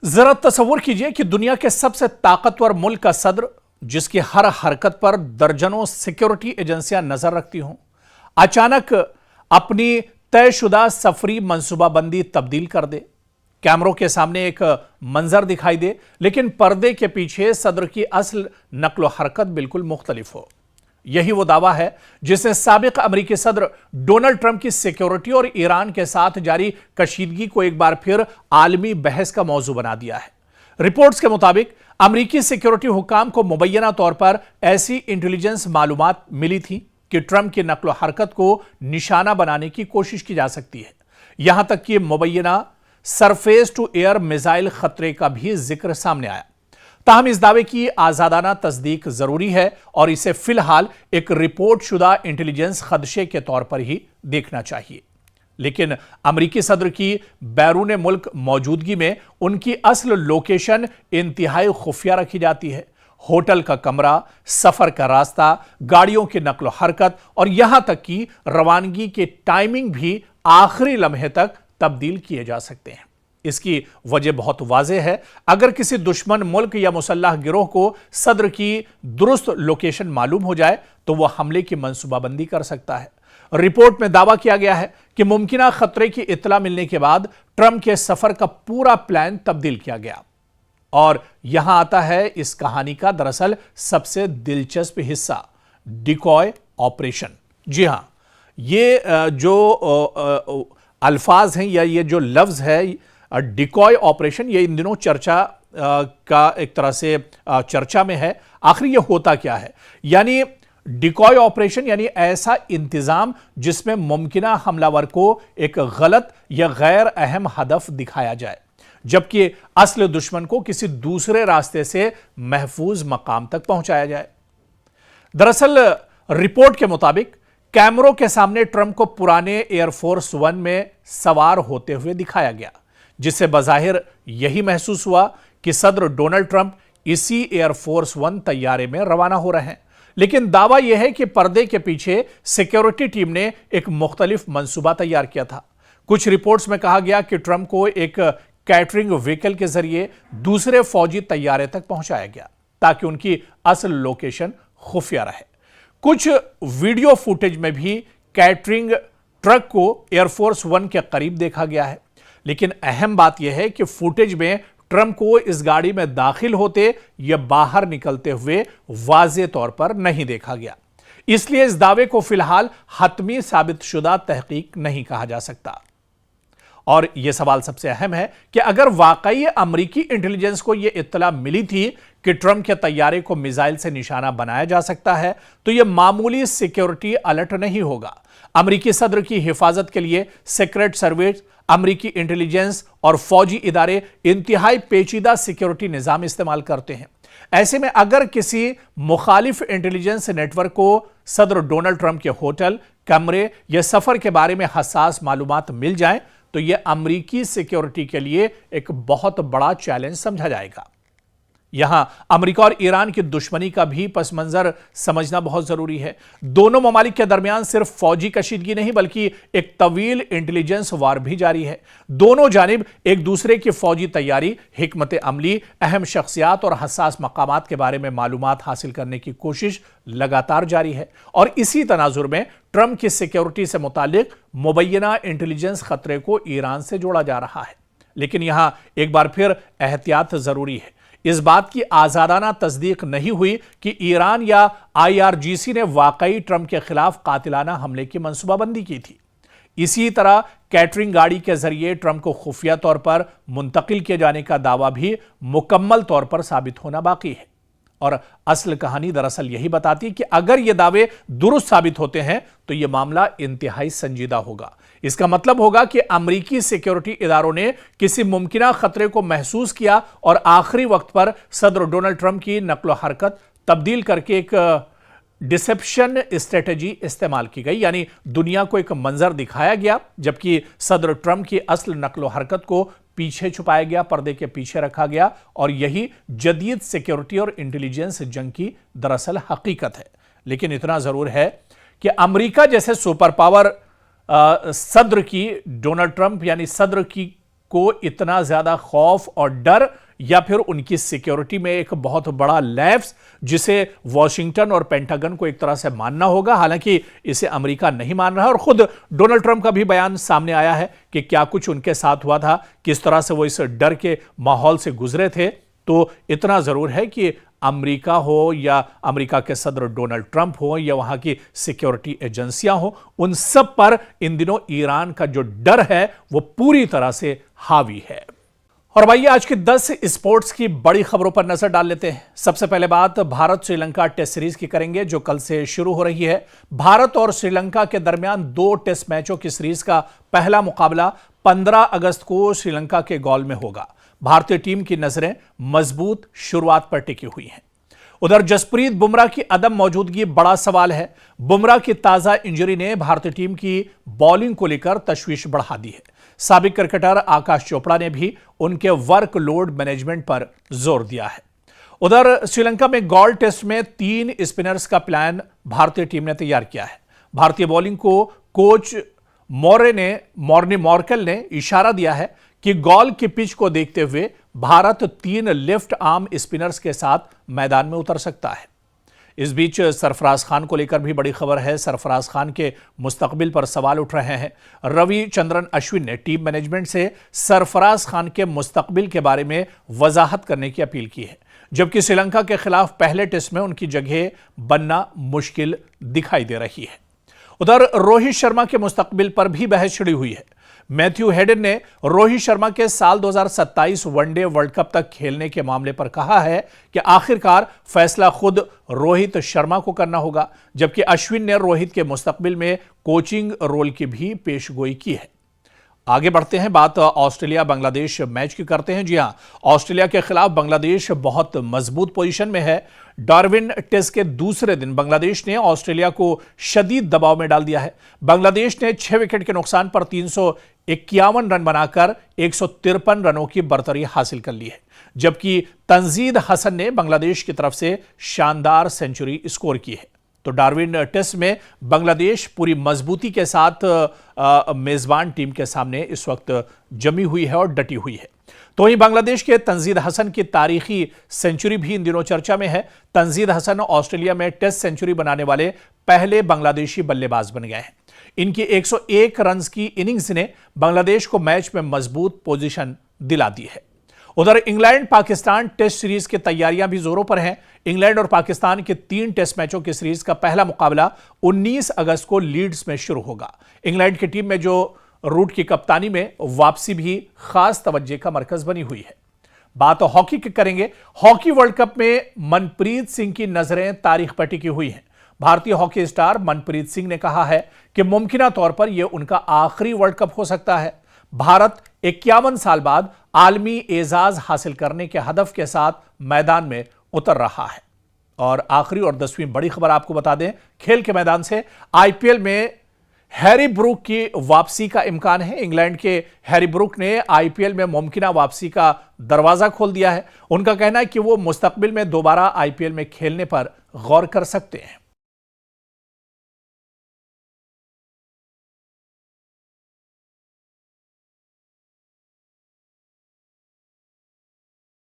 जरा तसव्वुर कीजिए कि दुनिया के सबसे ताकतवर मुल्क का सदर, जिसकी हर हरकत पर दर्जनों सिक्योरिटी एजेंसियां नजर रखती हों, अचानक अपनी तयशुदा सफरी मंसूबाबंदी तब्दील कर दे। कैमरों के सामने एक मंजर दिखाई दे, लेकिन पर्दे के पीछे सदर की असल नक्लो हरकत बिल्कुल मुख्तलिफ हो। यही वो दावा है जिसने साबिक अमेरिकी सदर डोनाल्ड ट्रंप की सिक्योरिटी और ईरान के साथ जारी कशीदगी को एक बार फिर आलमी बहस का मौजू बना दिया है। रिपोर्ट्स के मुताबिक अमेरिकी सिक्योरिटी हुकाम को मुबैना तौर पर ऐसी इंटेलिजेंस मालूमात मिली थी कि ट्रंप की नक्लो हरकत को निशाना बनाने की कोशिश की जा सकती है। यहां तक कि मुबैना सरफेस टू एयर मिसाइल खतरे का भी जिक्र सामने आया। ताहम इस दावे की आजादाना तस्दीक जरूरी है और इसे फिलहाल एक रिपोर्ट शुदा इंटेलिजेंस खदशे के तौर पर ही देखना चाहिए। लेकिन अमेरिकी सदर की बैरून मुल्क मौजूदगी में उनकी असल लोकेशन इंतहाई खुफिया रखी जाती है। होटल का कमरा, सफर का रास्ता, गाड़ियों की नकलो हरकत और यहां तक कि रवानगी के टाइमिंग भी आखिरी लम्हे तक तब्दील किए जा सकते हैं। इसकी वजह बहुत वाज़ेह है। अगर किसी दुश्मन मुल्क या मुसल्लह गिरोह को सदर की दुरुस्त लोकेशन मालूम हो जाए तो वह हमले की मंसूबाबंदी कर सकता है। रिपोर्ट में दावा किया गया है कि मुमकिना खतरे की इत्तला मिलने के बाद ट्रंप के सफर का पूरा प्लान तब्दील किया गया। और यहां आता है इस कहानी का दरअसल सबसे दिलचस्प हिस्सा, डिकॉय ऑपरेशन। जी हां, ये जो अल्फाज हैं या ये जो लफ्ज है डिकॉय ऑपरेशन, ये इन दिनों चर्चा का एक तरह से चर्चा में है। आखिर ये होता क्या है? यानी डिकॉय ऑपरेशन यानी ऐसा इंतजाम जिसमें मुमकिना हमलावर को एक गलत या गैर अहम हदफ दिखाया जाए, जबकि असल दुश्मन को किसी दूसरे रास्ते से महफूज मकाम तक पहुंचाया जाए। दरअसल रिपोर्ट के मुताबिक कैमरों के सामने ट्रंप को पुराने एयरफोर्स वन में सवार होते हुए दिखाया गया, जिससे बज़ाहिर यही महसूस हुआ कि सदर डोनाल्ड ट्रंप इसी एयरफोर्स वन तैयारे में रवाना हो रहे हैं। लेकिन दावा यह है कि पर्दे के पीछे सिक्योरिटी टीम ने एक मुख्तलिफ मंसूबा तैयार किया था। कुछ रिपोर्ट्स में कहा गया कि ट्रंप को एक कैटरिंग व्हीकल के जरिए दूसरे फौजी तैयारे तक पहुंचाया गया ताकि उनकी असल लोकेशन खुफिया रहे। कुछ वीडियो फुटेज में भी कैटरिंग ट्रक को एयरफोर्स वन के करीब देखा गया है। लेकिन अहम बात यह है कि फुटेज में ट्रंप को इस गाड़ी में दाखिल होते या बाहर निकलते हुए वाज़े तौर पर नहीं देखा गया। इसलिए इस दावे को फिलहाल हतमी साबित शुदा तहकीक नहीं कहा जा सकता। और यह सवाल सबसे अहम है कि अगर वाकई अमेरिकी इंटेलिजेंस को यह इत्तला मिली थी कि ट्रंप के तैयारे को मिसाइल से निशाना बनाया जा सकता है, तो यह मामूली सिक्योरिटी अलर्ट नहीं होगा। अमेरिकी सदर की हिफाजत के लिए सीक्रेट सर्विस, अमेरिकी इंटेलिजेंस और फौजी इदारे इंतहाई पेचीदा सिक्योरिटी निजाम इस्तेमाल करते हैं। ऐसे में अगर किसी मुखालिफ इंटेलिजेंस नेटवर्क को सदर डोनाल्ड ट्रंप के होटल, कमरे या सफर के बारे में हसास मालूमात मिल जाएं, तो यह अमेरिकी सिक्योरिटी के लिए एक बहुत बड़ा चैलेंज समझा जाएगा। यहां अमेरिका और ईरान की दुश्मनी का भी पस मंजर समझना बहुत जरूरी है। दोनों ममालिक के दरमियान सिर्फ फौजी कशीदगी नहीं बल्कि एक तवील इंटेलिजेंस वार भी जारी है। दोनों जानिब एक दूसरे की फौजी तैयारी, हिकमत अमली, अहम शख्सियात और हसास मकामात के बारे में मालूमात हासिल करने की कोशिश लगातार जारी है। और इसी तनाजुर में ट्रंप की सिक्योरिटी से मुतालिक मुबैना इंटेलिजेंस खतरे को ईरान से जोड़ा जा रहा है। लेकिन यहां एक बार फिर एहतियात जरूरी है। इस बात की आजादाना तस्दीक नहीं हुई कि ईरान या IRGC ने वाकई ट्रंप के खिलाफ कातिलाना हमले की मंसूबाबंदी की थी। इसी तरह कैटरिंग गाड़ी के जरिए ट्रंप को खुफिया तौर पर मुंतकिल किए जाने का दावा भी मुकम्मल तौर पर साबित होना बाकी है। और असल कहानी दरअसल यही बताती है कि अगर ये दावे दुरुस्त साबित होते हैं तो यह मामला इंतहाई संजीदा होगा। इसका मतलब होगा कि अमेरिकी सिक्योरिटी इदारों ने किसी मुमकिना खतरे को महसूस किया और आखिरी वक्त पर सदर डोनाल्ड ट्रंप की नक्लो हरकत तब्दील करके एक डिसेप्शन स्ट्रेटेजी इस्तेमाल की गई। यानी दुनिया को एक मंजर दिखाया गया जबकि सदर ट्रंप की असल नक्लो हरकत को पीछे छुपाया गया, पर्दे के पीछे रखा गया। और यही जदीद सिक्योरिटी और इंटेलिजेंस जंग की दरअसल हकीकत है। लेकिन इतना जरूर है कि अमेरिका जैसे सुपर पावर सदर की, डोनाल्ड ट्रंप यानी सदर की को इतना ज्यादा खौफ और डर, या फिर उनकी सिक्योरिटी में एक बहुत बड़ा लैप्स जिसे वॉशिंगटन और पेंटागन को एक तरह से मानना होगा। हालांकि इसे अमेरिका नहीं मान रहा और खुद डोनाल्ड ट्रंप का भी बयान सामने आया है कि क्या कुछ उनके साथ हुआ था, किस तरह से वो इस डर के माहौल से गुजरे थे। तो इतना जरूर है कि अमेरिका हो या अमेरिका के सदर डोनाल्ड ट्रंप हो या वहां की सिक्योरिटी एजेंसियां हो, उन सब पर इन दिनों ईरान का जो डर है वो पूरी तरह से हावी है। और आइए आज के 10 स्पोर्ट्स की बड़ी खबरों पर नजर डाल लेते हैं। सबसे पहले बात भारत श्रीलंका टेस्ट सीरीज की करेंगे जो कल से शुरू हो रही है। भारत और श्रीलंका के दरमियान 2 टेस्ट मैचों की सीरीज का पहला मुकाबला 15 अगस्त को श्रीलंका के गॉल में होगा। भारतीय टीम की नजरें मजबूत शुरुआत पर टिकी हुई हैं। उधर जसप्रीत बुमराह की अदम मौजूदगी बड़ा सवाल है। बुमराह की ताजा इंजरी ने भारतीय टीम की बॉलिंग को लेकर तशवीश बढ़ा दी है। साबिक क्रिकेटर आकाश चोपड़ा ने भी उनके वर्कलोड मैनेजमेंट पर जोर दिया है। उधर श्रीलंका में गॉल टेस्ट में 3 स्पिनर्स का प्लान भारतीय टीम ने तैयार किया है। भारतीय बॉलिंग को कोच मॉर्नी मॉर्कल ने इशारा दिया है कि गॉल की पिच को देखते हुए भारत 3 लेफ्ट आर्म स्पिनर्स के साथ मैदान में उतर सकता है। इस बीच सरफराज खान को लेकर भी बड़ी खबर है। सरफराज खान के मुस्तकबिल पर सवाल उठ रहे हैं। रविचंद्रन अश्विन ने टीम मैनेजमेंट से सरफराज खान के मुस्तकबिल के बारे में वजाहत करने की अपील की है, जबकि श्रीलंका के खिलाफ पहले टेस्ट में उनकी जगह बनना मुश्किल दिखाई दे रही है। उधर रोहित शर्मा के मुस्तकबिल पर भी बहस छिड़ी हुई है। मैथ्यू हेडन ने रोहित शर्मा के साल 2027 वनडे वर्ल्ड कप तक खेलने के मामले पर कहा है कि आखिरकार फैसला खुद रोहित शर्मा को करना होगा, जबकि अश्विन ने रोहित के मुस्तकबिल में कोचिंग रोल की भी पेशगोई की है। आगे बढ़ते हैं, बात ऑस्ट्रेलिया बांग्लादेश मैच की करते हैं। जी हां, ऑस्ट्रेलिया के खिलाफ बांग्लादेश बहुत मजबूत पोजीशन में है। डार्विन टेस्ट के दूसरे दिन बांग्लादेश ने ऑस्ट्रेलिया को शदीद दबाव में डाल दिया है। बांग्लादेश ने 6 विकेट के नुकसान पर 351 रन बनाकर 153 रनों की बर्तरी हासिल कर ली है, जबकि तंजीद हसन ने बांग्लादेश की तरफ से शानदार सेंचुरी स्कोर की है। तो डार्विन टेस्ट में बांग्लादेश पूरी मजबूती के साथ मेजबान टीम के सामने इस वक्त जमी हुई है और डटी हुई है। तो वहीं बांग्लादेश के तंजीद हसन की तारीखी सेंचुरी भी इन दिनों चर्चा में है। तंजीद हसन ऑस्ट्रेलिया में टेस्ट सेंचुरी बनाने वाले पहले बांग्लादेशी बल्लेबाज बन गए हैं। इनकी 101 रन की इनिंग्स ने बांग्लादेश को मैच में मजबूत पोजीशन दिला दी है। उधर इंग्लैंड पाकिस्तान टेस्ट सीरीज की तैयारियां भी जोरों पर हैं। इंग्लैंड और पाकिस्तान के 3 टेस्ट मैचों की सीरीज का पहला मुकाबला 19 अगस्त को लीड्स में शुरू होगा। इंग्लैंड की टीम में जो रूट की कप्तानी में वापसी भी खास तवज्जो का मरकज बनी हुई है। बात हॉकी की करेंगे। हॉकी वर्ल्ड कप में मनप्रीत सिंह की नजरें तारीख पर टिकी हुई हैं। भारतीय हॉकी स्टार मनप्रीत सिंह ने कहा है कि मुमकिन तौर पर यह उनका आखिरी वर्ल्ड कप हो सकता है। भारत 51 साल बाद आलमी एजाज हासिल करने के हदफ के साथ मैदान में उतर रहा है। और आखिरी और 10वीं बड़ी खबर आपको बता दें, खेल के मैदान से आईपीएल में हैरी ब्रूक की वापसी का इम्कान है। इंग्लैंड के हैरी ब्रूक ने आईपीएल में मुमकिन वापसी का दरवाजा खोल दिया है। उनका कहना है कि वो मुस्तकबिल में दोबारा आईपीएल में खेलने पर गौर कर सकते हैं।